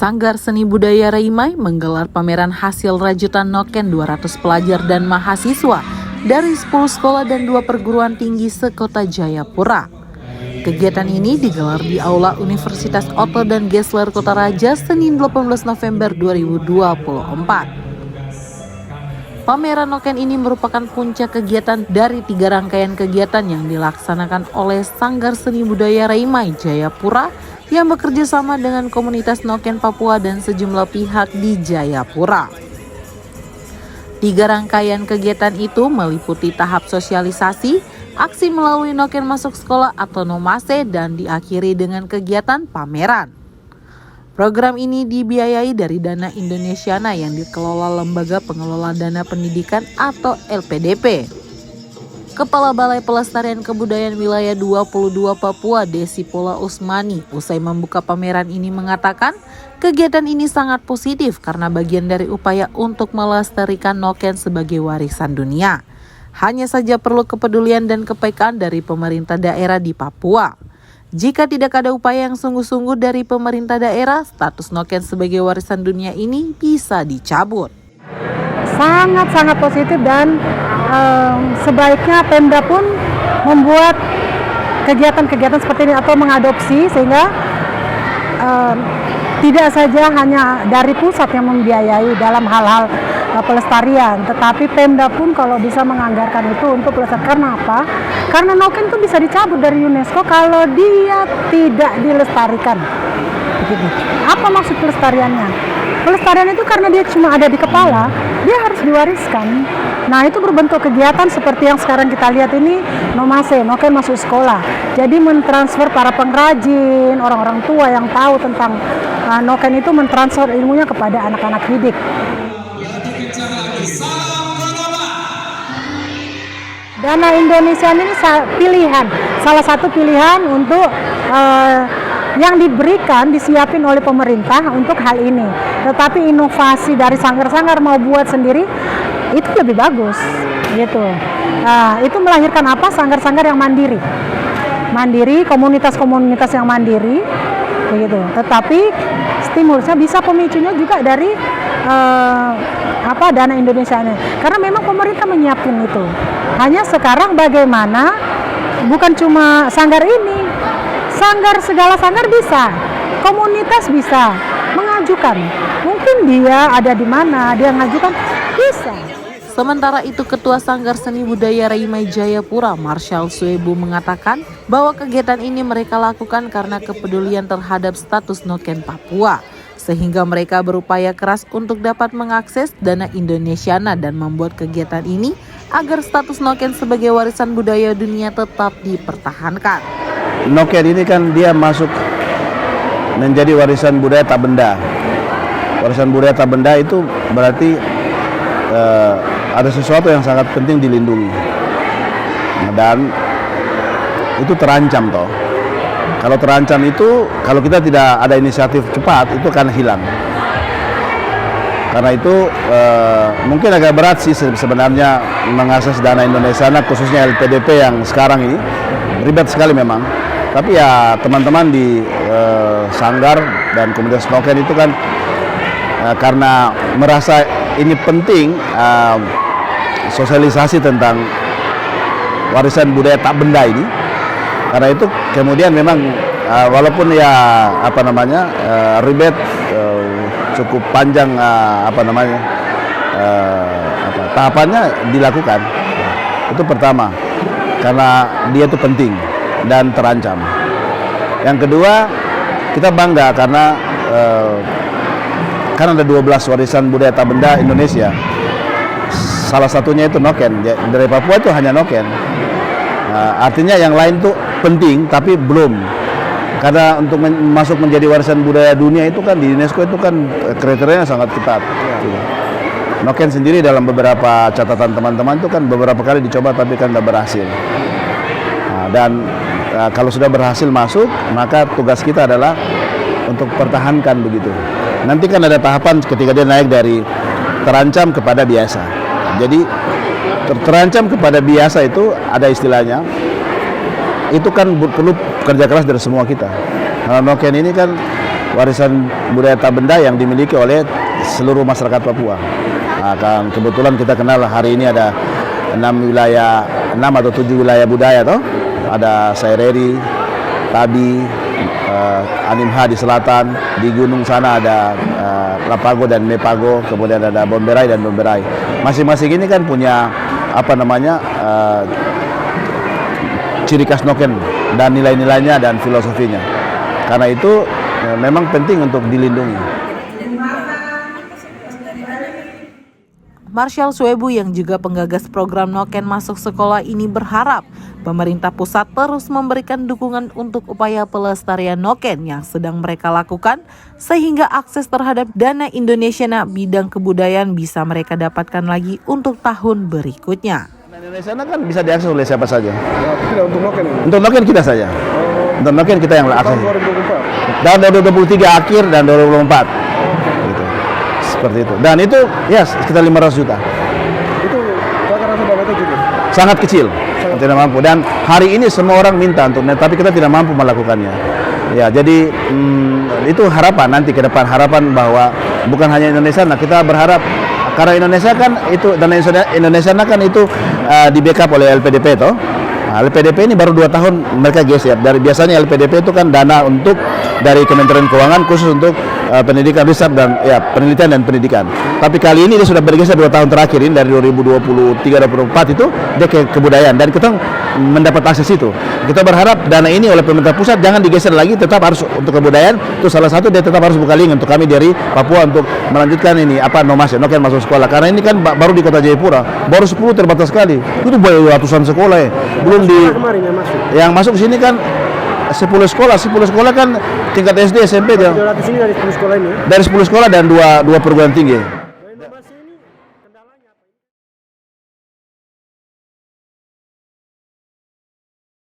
Sanggar Seni Budaya Raimai menggelar pameran hasil rajutan noken 200 pelajar dan mahasiswa dari 10 sekolah dan 2 perguruan tinggi sekota Jayapura. Kegiatan ini digelar di Aula Universitas Otto dan Gessler Kota Raja Senin 18 November 2024. Pameran noken ini merupakan puncak kegiatan dari 3 rangkaian kegiatan yang dilaksanakan oleh Sanggar Seni Budaya Raimai Jayapura yang bekerja sama dengan komunitas noken Papua dan sejumlah pihak di Jayapura. 3 rangkaian kegiatan itu meliputi tahap sosialisasi, aksi melalui noken masuk sekolah atau nomase, dan diakhiri dengan kegiatan pameran. Program ini dibiayai dari dana Indonesiana yang dikelola Lembaga Pengelola Dana Pendidikan atau LPDP. Kepala Balai Pelestarian Kebudayaan Wilayah 22 Papua, Desi Pola Usmani, usai membuka pameran ini mengatakan, kegiatan ini sangat positif karena bagian dari upaya untuk melestarikan noken sebagai warisan dunia. Hanya saja perlu kepedulian dan kepekaan dari pemerintah daerah di Papua. Jika tidak ada upaya yang sungguh-sungguh dari pemerintah daerah, status noken sebagai warisan dunia ini bisa dicabut. Sangat-sangat positif dan sebaiknya Pemda pun membuat kegiatan-kegiatan seperti ini atau mengadopsi sehingga tidak saja hanya dari pusat yang membiayai dalam hal-hal pelestarian, tetapi Pemda pun kalau bisa menganggarkan itu untuk pelestarian. Karena apa? Karena noken itu bisa dicabut dari UNESCO kalau dia tidak dilestarikan. Begitu. Apa maksud pelestariannya? Pelestarian itu karena dia cuma ada di kepala, dia harus diwariskan. Nah, itu berbentuk kegiatan seperti yang sekarang kita lihat ini, nomase, noken masuk sekolah. Jadi mentransfer para pengrajin, orang-orang tua yang tahu tentang noken itu mentransfer ilmunya kepada anak-anak didik. Dana Indonesia ini pilihan, salah satu pilihan untuk yang diberikan, disiapin oleh pemerintah untuk hal ini. Tetapi inovasi dari sanggar-sanggar mau buat sendiri, itu lebih bagus, gitu. Itu melahirkan apa? Sanggar-sanggar yang mandiri, komunitas-komunitas yang mandiri, begitu. Tetapi stimulusnya bisa pemicunya juga dari Dana Indonesia ini. Karena memang pemerintah menyiapkan itu. Hanya sekarang bagaimana? Bukan cuma sanggar ini, segala sanggar bisa, komunitas bisa mengajukan. Mungkin dia ada di mana, dia mengajukan, bisa. Sementara itu, Ketua Sanggar Seni Budaya Raimai Jayapura, Marshall Suebu, mengatakan bahwa kegiatan ini mereka lakukan karena kepedulian terhadap status noken Papua, sehingga mereka berupaya keras untuk dapat mengakses dana Indonesiana dan membuat kegiatan ini agar status noken sebagai warisan budaya dunia tetap dipertahankan. Noken ini kan dia masuk menjadi warisan budaya tak benda. Warisan budaya tak benda itu berarti ada sesuatu yang sangat penting dilindungi. Dan itu terancam toh. Kalau terancam itu, kalau kita tidak ada inisiatif cepat, itu akan hilang. Karena itu mungkin agak berat sih sebenarnya mengakses dana Indonesia, khususnya LPDP yang sekarang ini. Ribet sekali memang. Tapi ya teman-teman di Sanggar dan komunitas noken itu kan karena merasa ini penting sosialisasi tentang warisan budaya tak benda ini. Karena itu kemudian memang walaupun ya ribet, cukup panjang tahapannya dilakukan. Itu pertama, karena dia itu penting dan terancam. Yang kedua, kita bangga karena kan ada 12 warisan budaya tak benda Indonesia. Salah satunya itu noken. Dari Papua itu hanya noken. Artinya yang lain tuh penting tapi belum. Karena untuk masuk menjadi warisan budaya dunia itu kan di UNESCO itu kan kriterianya sangat ketat. Noken sendiri dalam beberapa catatan teman-teman itu kan beberapa kali dicoba tapi kan tidak berhasil. Dan kalau sudah berhasil masuk, maka tugas kita adalah untuk pertahankan begitu. Nanti kan ada tahapan ketika dia naik dari terancam kepada biasa. Jadi terancam kepada biasa itu ada istilahnya. Itu kan perlu kerja keras dari semua kita. Karena noken ini kan warisan budaya tak benda yang dimiliki oleh seluruh masyarakat Papua. Nah, kan kebetulan kita kenal hari ini ada 6 atau 7 wilayah budaya toh. Ada Saireri, Tabi, Animha di selatan, di gunung sana ada Lapago dan Mepago, kemudian ada Bomberai dan Bomberai. Masing-masing ini kan punya ciri khas Noken dan nilai-nilainya dan filosofinya. Karena itu memang penting untuk dilindungi. Marshal Suebu yang juga penggagas program Noken Masuk Sekolah ini berharap pemerintah pusat terus memberikan dukungan untuk upaya pelestarian Noken yang sedang mereka lakukan sehingga akses terhadap dana Indonesia bidang kebudayaan bisa mereka dapatkan lagi untuk tahun berikutnya. Indonesia kan bisa diakses oleh siapa saja. Tidak untuk Noken ini? Untuk Noken kita saja. Untuk Noken kita yang akses. Tahun 2024? Dan 2023 akhir dan 2024. Gitu. Seperti itu. Dan itu ya sekitar 500 juta. Itu rasa berapa juga? Sangat kecil. Tidak mampu. Dan hari ini semua orang minta untuk, tapi kita tidak mampu melakukannya. Ya, jadi itu harapan nanti ke depan, harapan bahwa bukan hanya Indonesia, nah kita berharap karena Indonesia kan itu dan Indonesia kan itu di backup oleh LPDP toh. Nah, LPDP ini baru 2 tahun mereka geser. Dari biasanya LPDP itu kan dana untuk dari Kementerian Keuangan khusus untuk pendidikan, riset dan penelitian dan pendidikan. Tapi kali ini dia sudah bergeser 2 tahun terakhir ini dari 2023-2024 itu dia ke kebudayaan dan kita mendapat akses itu. Kita berharap dana ini oleh pemerintah pusat jangan digeser lagi, tetap harus untuk kebudayaan. Itu salah satu dia tetap harus buka link untuk kami dari Papua untuk melanjutkan ini Noken Masuk Sekolah. Karena ini kan baru di Kota Jayapura, baru 10 terbatas sekali. Itu banyak ratusan sekolah ya. Belum di yang masuk sini kan 10 sekolah kan tingkat SD, SMP. 200 ini dari 10 sekolah ini? Dari 10 sekolah dan 2 perguruan tinggi.